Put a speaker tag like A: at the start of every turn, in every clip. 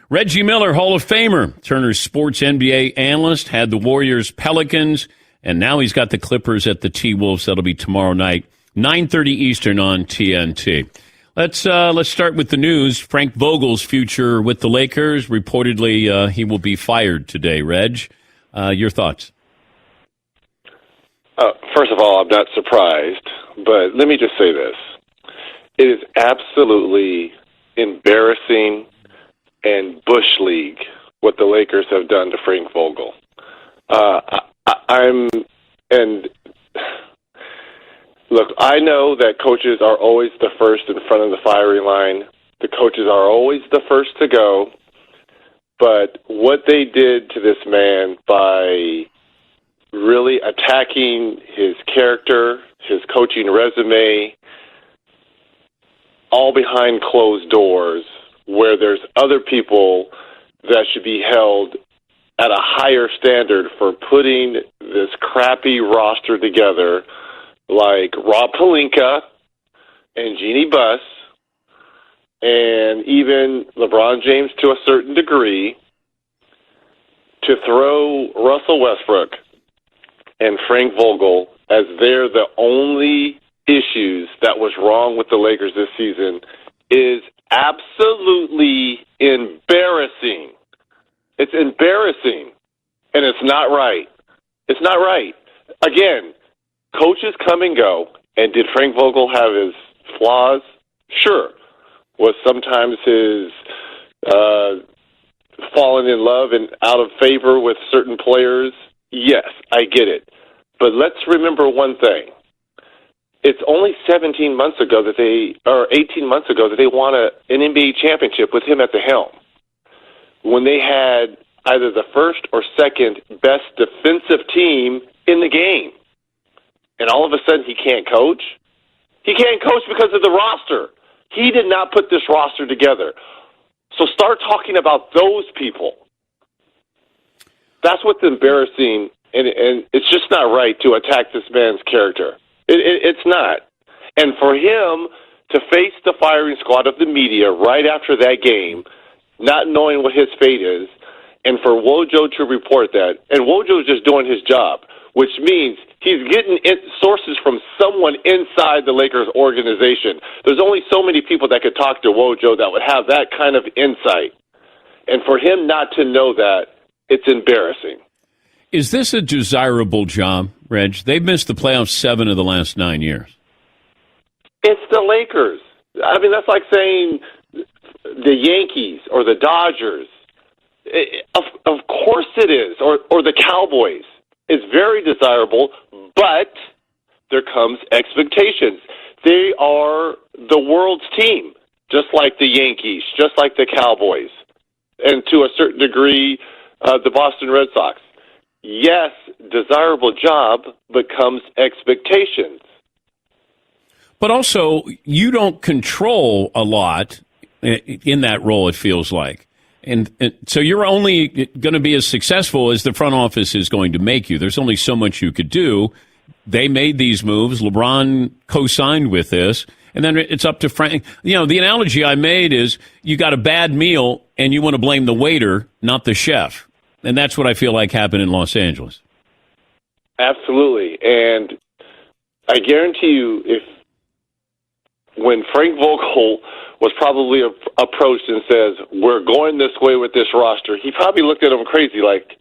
A: Reggie Miller, Hall of Famer, Turner's sports NBA analyst, had the Warriors, Pelicans, and now he's got the Clippers at the T-Wolves. That'll be tomorrow night, 9:30 Eastern on TNT. Let's start with the news. Frank Vogel's future with the Lakers. Reportedly, he will be fired today. Reg, your thoughts?
B: First of all, I'm not surprised, but let me just say this. It is absolutely embarrassing and Bush League what the Lakers have done to Frank Vogel. Look, I know that coaches are always the first in front of the firing line. The coaches are always the first to go. But what they did to this man by really attacking his character, his coaching resume, all behind closed doors, where there's other people that should be held at a higher standard for putting this crappy roster together, like Rob Pelinka and Jeannie Buss, and even LeBron James to a certain degree, to throw Russell Westbrook and Frank Vogel as they're the only issues that was wrong with the Lakers this season is absolutely embarrassing. It's embarrassing, and it's not right. It's not right. Again, coaches come and go, and did Frank Vogel have his flaws? Sure. Was sometimes his falling in love and out of favor with certain players? Yes, I get it. But let's remember one thing. It's only 18 months ago that they won an NBA championship with him at the helm, when they had either the first or second best defensive team in the game. And all of a sudden he can't coach? He can't coach because of the roster. He did not put this roster together. So start talking about those people. That's what's embarrassing, and it's just not right to attack this man's character. It's not. And for him to face the firing squad of the media right after that game, not knowing what his fate is, and for Wojo to report that, and Wojo's just doing his job, which means he's getting sources from someone inside the Lakers organization. There's only so many people that could talk to Wojo that would have that kind of insight. And for him not to know that, it's embarrassing.
A: Is this a desirable job, Reg? They've missed the playoffs 7 of the last 9 years.
B: It's the Lakers. I mean, that's like saying the Yankees or the Dodgers. Of course it is. Or the Cowboys. It's very desirable, but there comes expectations. They are the world's team, just like the Yankees, just like the Cowboys, and to a certain degree, the Boston Red Sox. Yes, desirable job, but comes expectations.
A: But also, you don't control a lot in that role, it feels like. And so you're only going to be as successful as the front office is going to make you. There's only so much you could do. They made these moves. LeBron co-signed with this. And then it's up to Frank. You know, the analogy I made is you got a bad meal and you want to blame the waiter, not the chef. And that's what I feel like happened in Los Angeles.
B: Absolutely. And I guarantee you, when Frank Vogel was probably approached and says, we're going this way with this roster, he probably looked at him crazy like,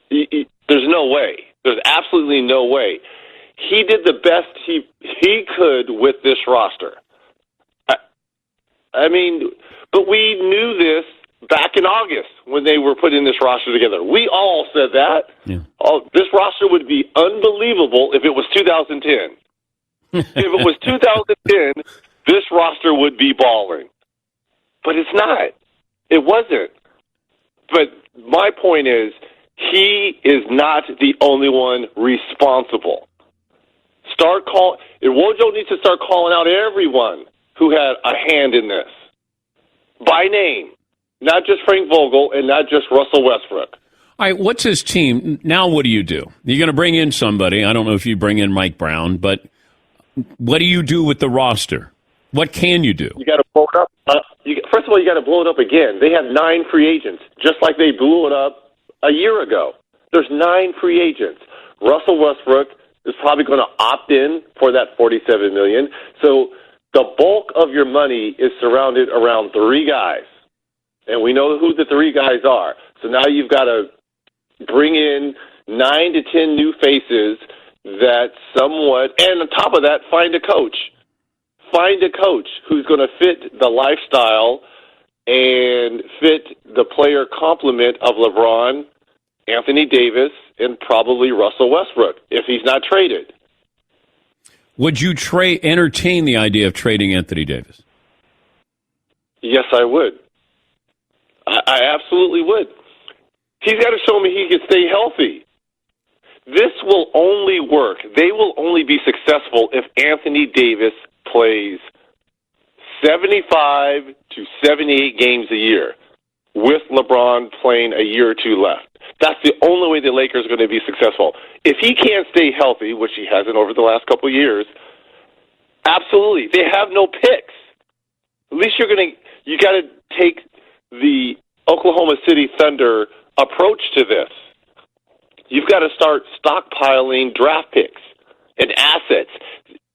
B: there's no way. There's absolutely no way. He did the best he could with this roster. I mean, but we knew this back in August when they were putting this roster together. We all said that. Yeah. This roster would be unbelievable if it was 2010. If it was 2010, this roster would be balling. But it's not. It wasn't. But my point is, he is not the only one responsible. Wojo needs to start calling out everyone who had a hand in this by name, not just Frank Vogel and not just Russell Westbrook.
A: All right, what's his team? Now what do you do? You're going to bring in somebody. I don't know if you bring in Mike Brown, but what do you do with the roster? What can you do?
B: You got to blow it up. First of all, you got to blow it up again. They have 9 free agents, just like they blew it up a year ago. There's 9 free agents. Russell Westbrook is probably going to opt in for that $47 million. So the bulk of your money is surrounded around 3 guys, and we know who the 3 guys are. So now you've got to bring in 9 to 10 new faces that somewhat, and on top of that, find a coach. Find a coach who's going to fit the lifestyle and fit the player complement of LeBron, Anthony Davis, and probably Russell Westbrook if he's not traded.
A: Would you entertain the idea of trading Anthony Davis?
B: Yes, I would. I absolutely would. He's got to show me he can stay healthy. This will only work. They will only be successful if Anthony Davis plays 75 to 78 games a year with LeBron playing a year or 2 left. That's the only way the Lakers are going to be successful. If he can't stay healthy, which he hasn't over the last couple of years, absolutely. They have no picks. At least you got to take the Oklahoma City Thunder approach to this. You've got to start stockpiling draft picks and assets.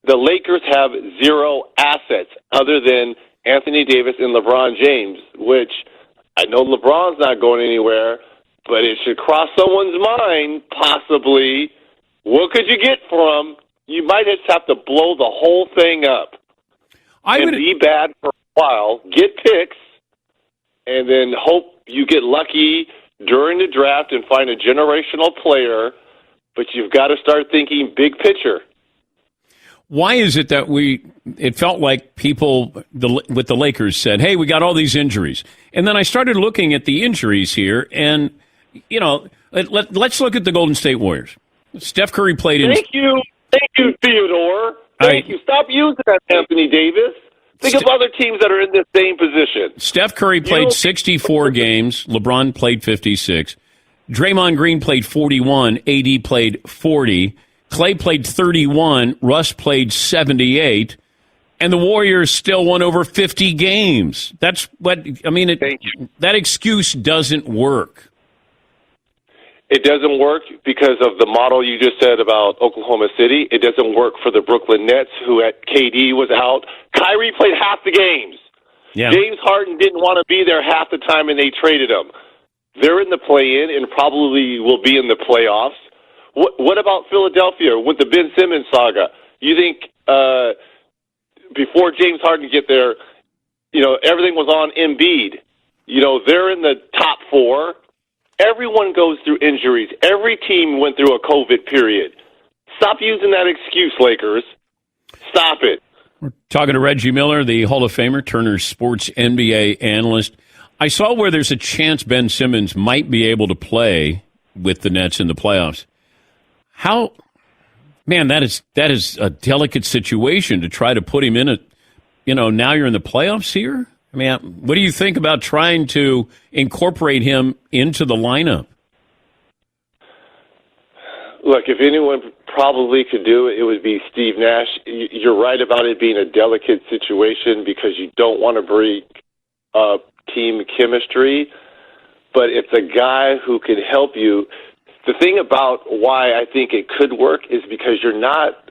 B: The Lakers have 0 assets other than Anthony Davis and LeBron James, which I know LeBron's not going anywhere, but it should cross someone's mind, possibly, what could you get for him? You might just have to blow the whole thing up be bad for a while, get picks, and then hope you get lucky during the draft and find a generational player, but you've got to start thinking big picture.
A: Why is it that it felt like people with the Lakers said, hey, we got all these injuries. And then I started looking at the injuries here, and, let's look at the Golden State Warriors. Steph Curry played in...
B: Thank you, Theodore. Thank you. Stop using that, Anthony Davis. Think of other teams that are in this same position.
A: Steph Curry played 64 games. LeBron played 56. Draymond Green played 41. AD played 40. Clay played 31. Russ played 78. And the Warriors still won over 50 games. That's what, that excuse doesn't work.
B: It doesn't work because of the model you just said about Oklahoma City. It doesn't work for the Brooklyn Nets, who at KD was out. Kyrie played half the games.
A: Yeah.
B: James Harden didn't want to be there half the time, and they traded him. They're in the play-in and probably will be in the playoffs. What about Philadelphia with the Ben Simmons saga? You think before James Harden get there, everything was on Embiid. They're in the top 4. Everyone goes through injuries. Every team went through a COVID period. Stop using that excuse, Lakers. Stop it.
A: We're talking to Reggie Miller, the Hall of Famer, Turner Sports NBA analyst. I saw where there's a chance Ben Simmons might be able to play with the Nets in the playoffs. That is a delicate situation to try to put him in now you're in the playoffs here. What do you think about trying to incorporate him into the lineup?
B: Look, if anyone probably could do it, it would be Steve Nash. You're right about it being a delicate situation because you don't want to break up team chemistry, but it's a guy who can help you. The thing about why I think it could work is because you're not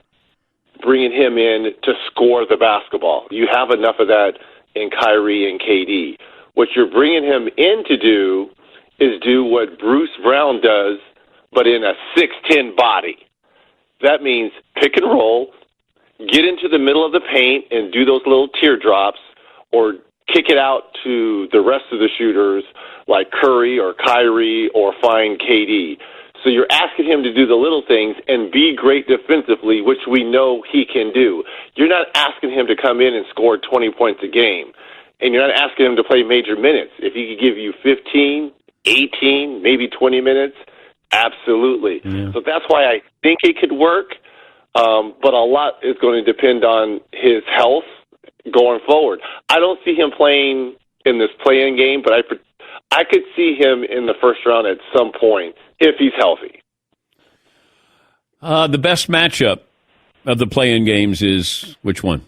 B: bringing him in to score the basketball. You have enough of that in Kyrie and KD. What you're bringing him in to do is do what Bruce Brown does, but in a 6'10" body. That means pick and roll, get into the middle of the paint and do those little teardrops, or kick it out to the rest of the shooters like Curry or Kyrie, or find KD. So you're asking him to do the little things and be great defensively, which we know he can do. You're not asking him to come in and score 20 points a game. And you're not asking him to play major minutes. If he could give you 15, 18, maybe 20 minutes, absolutely. Yeah. So that's why I think it could work. But a lot is going to depend on his health going forward. I don't see him playing in this play-in game, but I could see him in the first round at some point if he's healthy.
A: The best matchup of the play-in games is which one?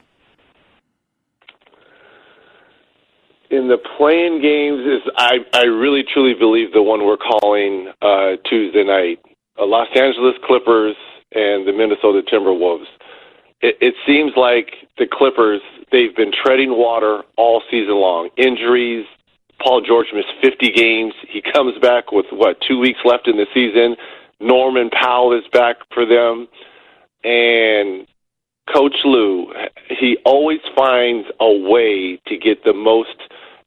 B: in the playing games is I really truly believe the one we're calling Tuesday night, Los Angeles Clippers and the Minnesota Timberwolves. It seems like the Clippers, they've been treading water all season long. Injuries. Paul George missed 50 games. He comes back with, 2 weeks left in the season. Norman Powell is back for them. And Coach Lou, he always finds a way to get the most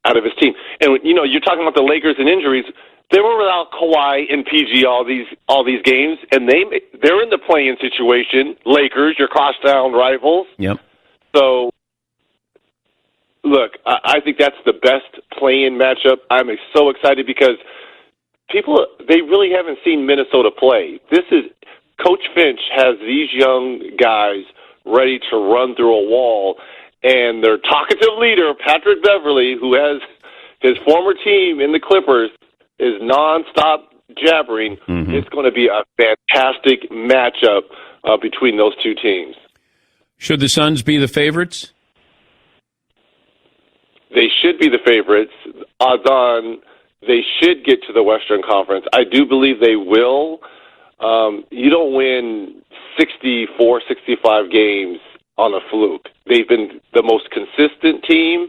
B: out of his team. And, you're talking about the Lakers and injuries. They were without Kawhi and PG all these games, and they're in the play-in situation. Lakers, your crosstown rivals.
A: Yep.
B: So, look, I think that's the best play-in matchup. I'm so excited because they really haven't seen Minnesota play. Coach Finch has these young guys ready to run through a wall, and their talkative leader, Patrick Beverly, who has his former team in the Clippers, is nonstop jabbering. Mm-hmm. It's going to be a fantastic matchup between those two teams.
A: Should the Suns be the favorites?
B: They should be the favorites. Odds on they should get to the Western Conference. I do believe they will. You don't win 64, 65 games on a fluke. They've been the most consistent team.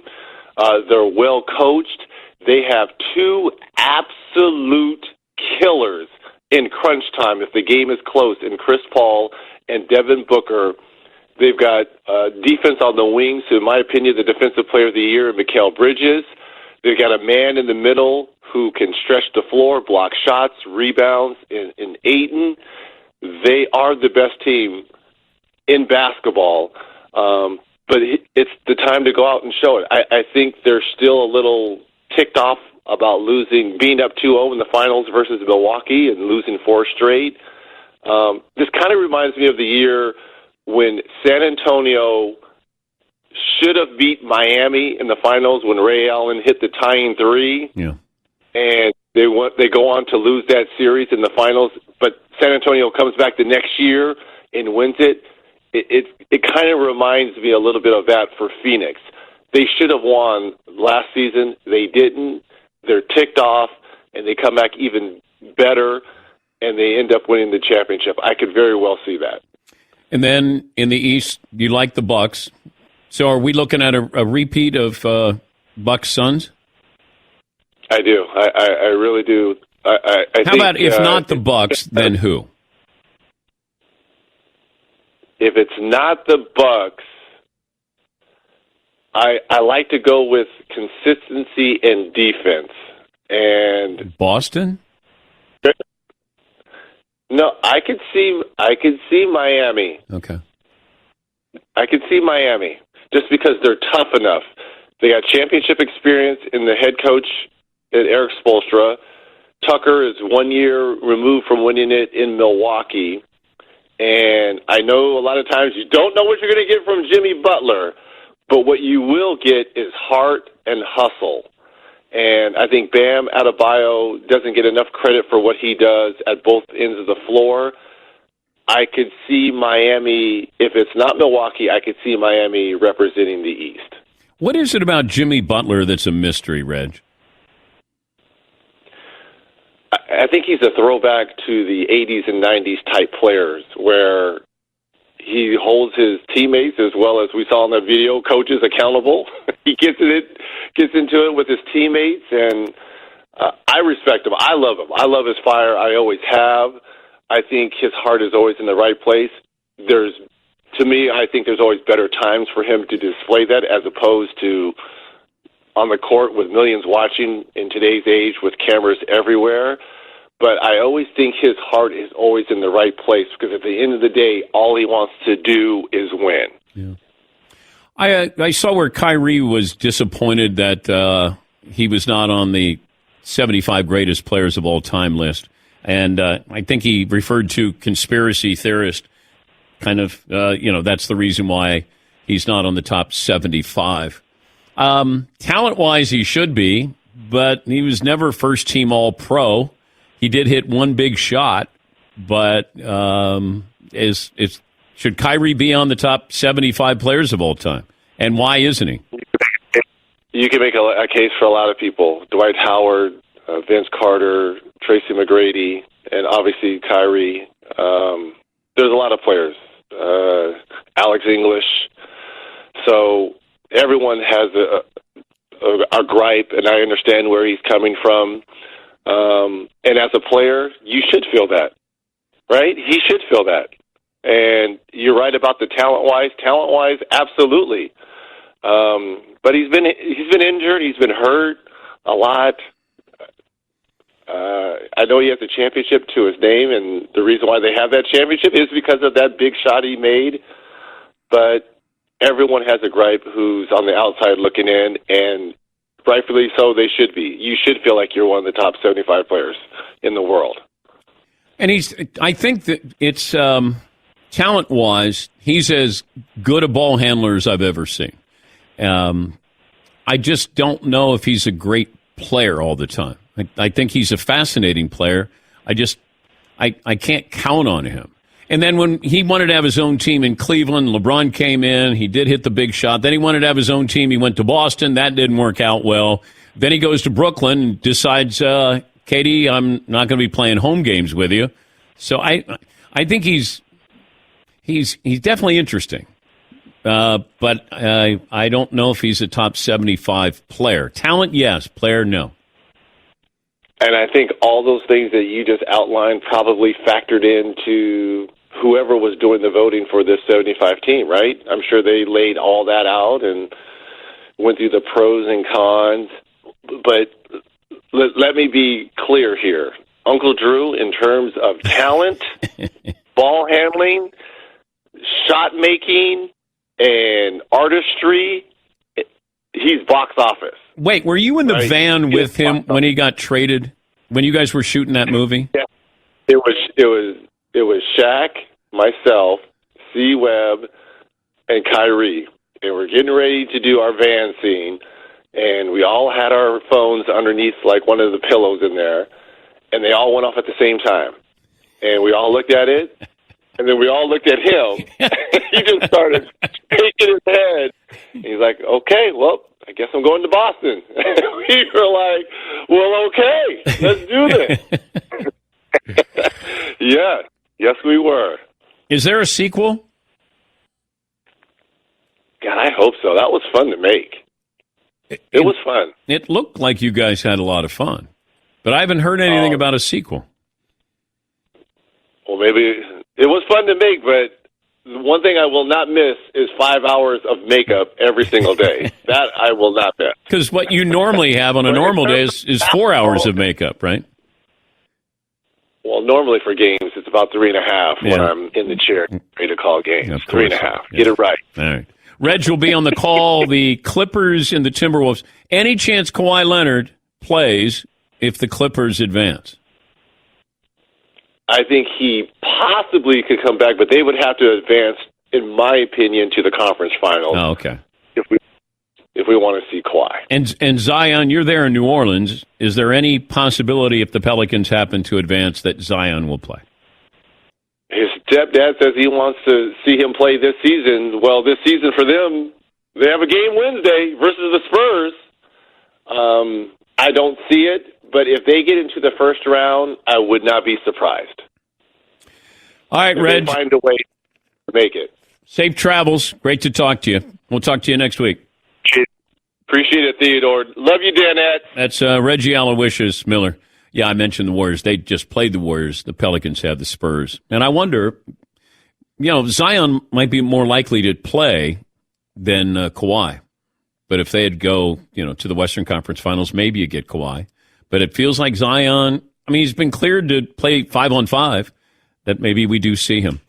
B: They're well coached. They have two absolute killers in crunch time if the game is close, in Chris Paul and Devin Booker. They've got defense on the wings, who, in my opinion, the defensive player of the year, Mikal Bridges. They've got a man in the middle who can stretch the floor, block shots, rebounds in Ayton. They are the best team in basketball, but it's the time to go out and show it. I think they're still a little ticked off about being up 2-0 in the finals versus Milwaukee and losing 4 straight. This kind of reminds me of the year when San Antonio should have beat Miami in the finals when Ray Allen hit the tying 3. Yeah. And they go on to lose that series in the finals, but San Antonio comes back the next year and wins it. It kind of reminds me a little bit of that for Phoenix. They should have won last season. They didn't. They're ticked off, and they come back even better, and they end up winning the championship. I could very well see that.
A: And then in the East, you like the Bucks. So are we looking at a repeat of Bucks Suns?
B: I do. I really do. I
A: How
B: think,
A: about if not the Bucks, then who?
B: If it's not the Bucks, I like to go with consistency and defense. And
A: Boston?
B: No, I could see Miami.
A: Okay.
B: I could see Miami just because they're tough enough. They got championship experience in the head coach, Eric Spoelstra. Tucker is 1 year removed from winning it in Milwaukee. And I know a lot of times you don't know what you're going to get from Jimmy Butler, but what you will get is heart and hustle. And I think Bam Adebayo doesn't get enough credit for what he does at both ends of the floor. I could see Miami, if it's not Milwaukee, I could see Miami representing the East.
A: What is it about Jimmy Butler that's a mystery, Reg?
B: I think he's a throwback to the 80s and 90s type players where he holds his teammates, as well as we saw in the video, coaches accountable. He gets into it with his teammates, and I respect him. I love him. I love his fire. I always have. I think his heart is always in the right place. To me, I think there's always better times for him to display that as opposed to on the court with millions watching in today's age with cameras everywhere. But I always think his heart is always in the right place because at the end of the day, all he wants to do is win.
A: Yeah. I saw where Kyrie was disappointed that he was not on the 75 greatest players of all time list. And I think he referred to conspiracy theorist kind of, that's the reason why he's not on the top 75. Talent-wise, he should be, but he was never first-team All-Pro. He did hit one big shot, but should Kyrie be on the top 75 players of all time? And why isn't he?
B: You can make a case for a lot of people. Dwight Howard, Vince Carter, Tracy McGrady, and obviously Kyrie. There's a lot of players. Alex English. So everyone has a gripe, and I understand where he's coming from. And as a player, you should feel that, right? He should feel that. And you're right about the talent-wise. Talent-wise, absolutely. But he's been injured. He's been hurt a lot. I know he has a championship to his name, and the reason why they have that championship is because of that big shot he made. But everyone has a gripe who's on the outside looking in, and rightfully so, they should be. You should feel like you're one of the top 75 players in the world.
A: And I think that it's talent-wise, he's as good a ball handler as I've ever seen. I just don't know if he's a great player all the time. I think he's a fascinating player. I can't count on him. And then when he wanted to have his own team in Cleveland, LeBron came in. He did hit the big shot. Then he wanted to have his own team. He went to Boston. That didn't work out well. Then he goes to Brooklyn and decides, Katie, I'm not going to be playing home games with you. So I think he's definitely interesting. But I don't know if he's a top 75 player. Talent, yes. Player, no.
B: And I think all those things that you just outlined probably factored into whoever was doing the voting for this 75 team, right? I'm sure they laid all that out and went through the pros and cons. But let me be clear here. Uncle Drew, in terms of talent, ball handling, shot making, and artistry, he's box office.
A: Wait, were you in the van with him when he got traded? When you guys were shooting that movie?
B: Yeah, it was Shaq, myself, C. Webb, and Kyrie, and we're getting ready to do our van scene, and we all had our phones underneath like one of the pillows in there, and they all went off at the same time, and we all looked at it, and then we all looked at him. He just started shaking his head. He's like, "Okay, well, I guess I'm going to Boston." We were like, "Well, okay, let's do this." Yes, we were.
A: Is there a sequel?
B: God, I hope so. That was fun to make. It was fun.
A: It looked like you guys had a lot of fun, but I haven't heard anything about a sequel.
B: Well, maybe it was fun to make, but one thing I will not miss is 5 hours of makeup every single day. That I will not miss.
A: Because what you normally have on a normal day is 4 hours of makeup, right?
B: Well, normally for games, it's about 3.5 when I'm in the chair ready to call games. 3.5. Get it right.
A: All right. Reg will be on the call. The Clippers and the Timberwolves. Any chance Kawhi Leonard plays if the Clippers advance?
B: I think he possibly could come back, but they would have to advance, in my opinion, to the conference finals.
A: Oh, okay.
B: If we want to see Kawhi.
A: And Zion, you're there in New Orleans. Is there any possibility, if the Pelicans happen to advance, that Zion will play?
B: His stepdad says he wants to see him play this season. Well, this season for them, they have a game Wednesday versus the Spurs. I don't see it, but if they get into the first round, I would not be surprised.
A: All right, Reg.
B: They find a way to make it.
A: Safe travels. Great to talk to you. We'll talk to you next week.
B: Appreciate it, Theodore. Love you, Danette.
A: That's Reggie Aloysius Miller. Yeah, I mentioned the Warriors. They just played the Warriors. The Pelicans have the Spurs. And I wonder, Zion might be more likely to play than Kawhi. But if they'd go, to the Western Conference Finals, maybe you get Kawhi. But it feels like Zion, he's been cleared to play 5-on-5, that maybe we do see him.